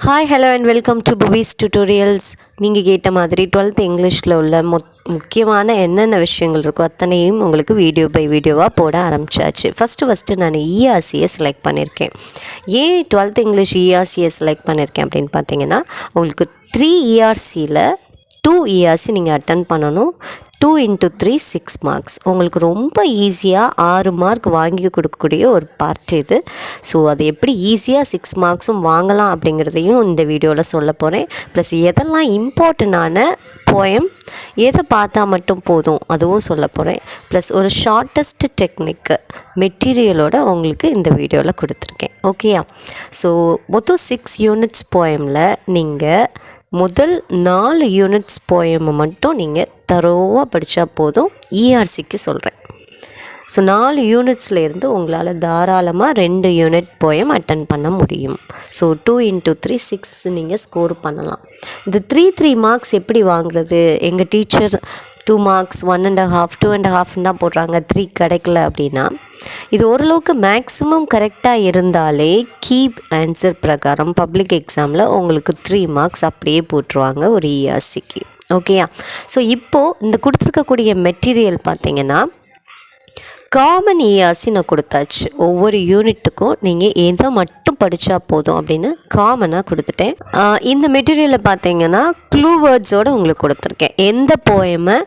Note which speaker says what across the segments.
Speaker 1: Hi, hello and welcome to Bhuvi's Tutorials. நீங்கள் கேட்ட மாதிரி 12th இங்கிலீஷில் உள்ள முக்கியமான என்னென்ன விஷயங்கள் இருக்கோ அத்தனையும் உங்களுக்கு வீடியோ பை வீடியோவாக போட ஆரம்பிச்சாச்சு. ஃபஸ்ட்டு நான் ERCயை செலக்ட் பண்ணியிருக்கேன். ஏன் 12th இங்கிலீஷ் ERCயை செலக்ட் பண்ணியிருக்கேன் அப்படின்னு பார்த்தீங்கன்னா, உங்களுக்கு 3 ERCயில் 2 ERC நீங்கள் அட்டன் பண்ணணும். 2 into 3 6 மார்க்ஸ். உங்களுக்கு ரொம்ப ஈஸியாக 6 மார்க் வாங்கி கொடுக்கக்கூடிய ஒரு பார்ட் இது. ஸோ அது எப்படி ஈஸியாக 6 மார்க்ஸும் வாங்கலாம் அப்படிங்கிறதையும் இந்த வீடியோவில் சொல்ல போகிறேன். ப்ளஸ் எதெல்லாம் இம்பார்ட்டண்டான போயம் எதை பார்த்தா மட்டும் போதும் அதுவும் சொல்ல போகிறேன். ப்ளஸ் ஒரு ஷார்ட்டஸ்ட் டெக்னிக்கு மெட்டீரியலோட உங்களுக்கு இந்த வீடியோவில் கொடுத்துருக்கேன். ஓகேயா? ஸோ மொத்தம் 6 யூனிட்ஸ் போயமில் நீங்கள் முதல் 4 யூனிட்ஸ் போயமை மட்டும் நீங்கள் தரோவாக படித்தா போதும். ERCக்கு சொல்கிறேன். ஸோ 4 யூனிட்ஸ்லேருந்து உங்களால் தாராளமாக 2 யூனிட் போயம் அட்டன் பண்ண முடியும். ஸோ 2 into 3 6 நீங்கள் ஸ்கோர் பண்ணலாம். இந்த 3 மார்க்ஸ் எப்படி வாங்குறது? எங்கள் டீச்சர் 2 மார்க்ஸ் 1.5 2.5 தான் போடுறாங்க, 3 கிடைக்கல அப்படின்னா, இது ஓரளவுக்கு மேக்ஸிமம் கரெக்டாக இருந்தாலே கீப் ஆன்சர் பிரகாரம் பப்ளிக் எக்ஸாமில் உங்களுக்கு 3 மார்க்ஸ் அப்படியே போட்டுருவாங்க ஒரு ERCக்கு. ஓகேயா? ஸோ இப்போது இந்த கொடுத்துருக்கக்கூடிய மெட்டீரியல் பார்த்திங்கன்னா காமன் ERC நான் கொடுத்தாச்சு. ஒவ்வொரு யூனிட்டுக்கும் நீங்கள் எதை மட்டும் படித்தா போதும் அப்படின்னு காமனாக கொடுத்துட்டேன். இந்த மெட்டீரியலை பார்த்தீங்கன்னா க்ளூ வேர்ட்ஸோடு உங்களுக்கு கொடுத்துருக்கேன். எந்த போயமை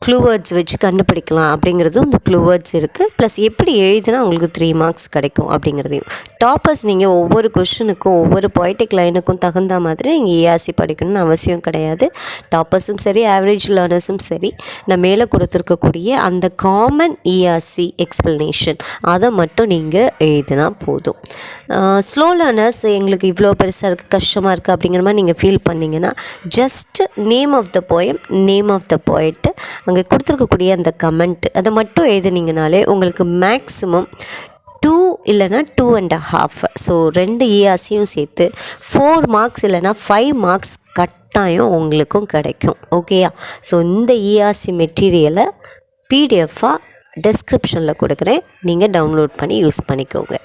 Speaker 1: க்ளூ வேர்ட்ஸ் வச்சு கண்டுபிடிக்கலாம் அப்படிங்கிறதும் இந்த க்ளூ வேர்ட்ஸ் இருக்குது. ப்ளஸ் எப்படி எழுதினா உங்களுக்கு 3 மார்க்ஸ் கிடைக்கும் அப்படிங்கிறதையும். டாப்பர்ஸ் நீங்கள் ஒவ்வொரு கொஷனுக்கும் ஒவ்வொரு பொய்டிக் லைனுக்கும் தகுந்த மாதிரி நீங்கள் ERC படிக்கணும்னு அவசியம் கிடையாது. டாப்பர்ஸும் சரி, ஆவரேஜ் லேர்னர்ஸும் சரி, நான் மேலே கொடுத்துருக்கக்கூடிய அந்த காமன் ERC எக்ஸ்ப்ளனேஷன் அதை மட்டும் நீங்கள் எழுதினா போதும். ஸ்லோ லேர்னர்ஸ் எங்களுக்கு இவ்வளோ பெருசாக இருக்குது, கஷ்டமாக இருக்குது அப்படிங்கிற மாதிரி நீங்கள் ஃபீல் பண்ணிங்கன்னா just name of the poem, name of the போய்ட்டு அங்கே கொடுத்துருக்கக்கூடிய அந்த கமெண்ட் அதை மட்டும் எழுதுனீங்கனாலே உங்களுக்கு மேக்ஸிமம் 2 இல்லைனா 2.5, ஸோ 2 ERCயும் சேர்த்து 4 மார்க்ஸ் இல்லைனா 5 மார்க்ஸ் கட்டாயம் உங்களுக்கும் கிடைக்கும். ஓகேயா? ஸோ இந்த ERC மெட்டீரியலை PDF-ஆக டெஸ்கிரிப்ஷனில் கொடுக்குறேன், நீங்கள் டவுன்லோட் பண்ணி யூஸ் பண்ணிக்கோங்க.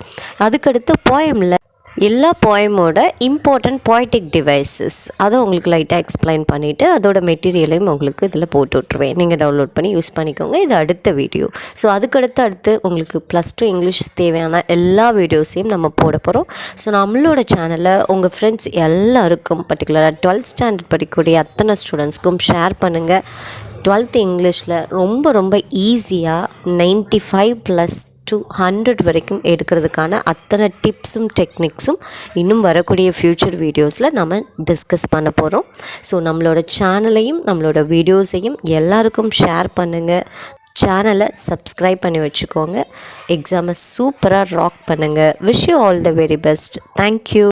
Speaker 1: அதுக்கடுத்து போயமில் எல்லா போயமோட இம்பார்ட்டண்ட் poetic devices அதை உங்களுக்கு லைட்டாக எக்ஸ்பிளைன் பண்ணிவிட்டு அதோட மெட்டீரியலையும் உங்களுக்கு இதில் போட்டு விட்ருவேன். நீங்கள் டவுன்லோட் பண்ணி யூஸ் பண்ணிக்கோங்க. இது அடுத்த வீடியோ. ஸோ அடுத்து உங்களுக்கு +2 இங்கிலீஷ் தேவையான எல்லா வீடியோஸையும் நம்ம போட போகிறோம். ஸோ நம்மளோட சேனலை உங்கள் ஃப்ரெண்ட்ஸ் எல்லாருக்கும், பர்டிகுலராக 12th ஸ்டாண்டர்ட் படிக்கக்கூடிய அத்தனை ஸ்டூடெண்ட்ஸ்க்கும் ஷேர் பண்ணுங்கள். 12th இங்கிலீஷில் ரொம்ப ஈஸியாக 95+ to 100 வரைக்கும் எடுக்கிறதுக்கான அத்தனை டிப்ஸும் டெக்னிக்ஸும் இன்னும் வரக்கூடிய ஃப்யூச்சர் வீடியோஸில் நம்ம டிஸ்கஸ் பண்ண போகிறோம். ஸோ நம்மளோட சேனலையும் நம்மளோட வீடியோஸையும் எல்லாருக்கும் ஷேர் பண்ணுங்கள். சேனலை சப்ஸ்கிரைப் பண்ணி வச்சுக்கோங்க. எக்ஸாமை சூப்பராக ராக் பண்ணுங்கள். Wish you all the very best. Thank you.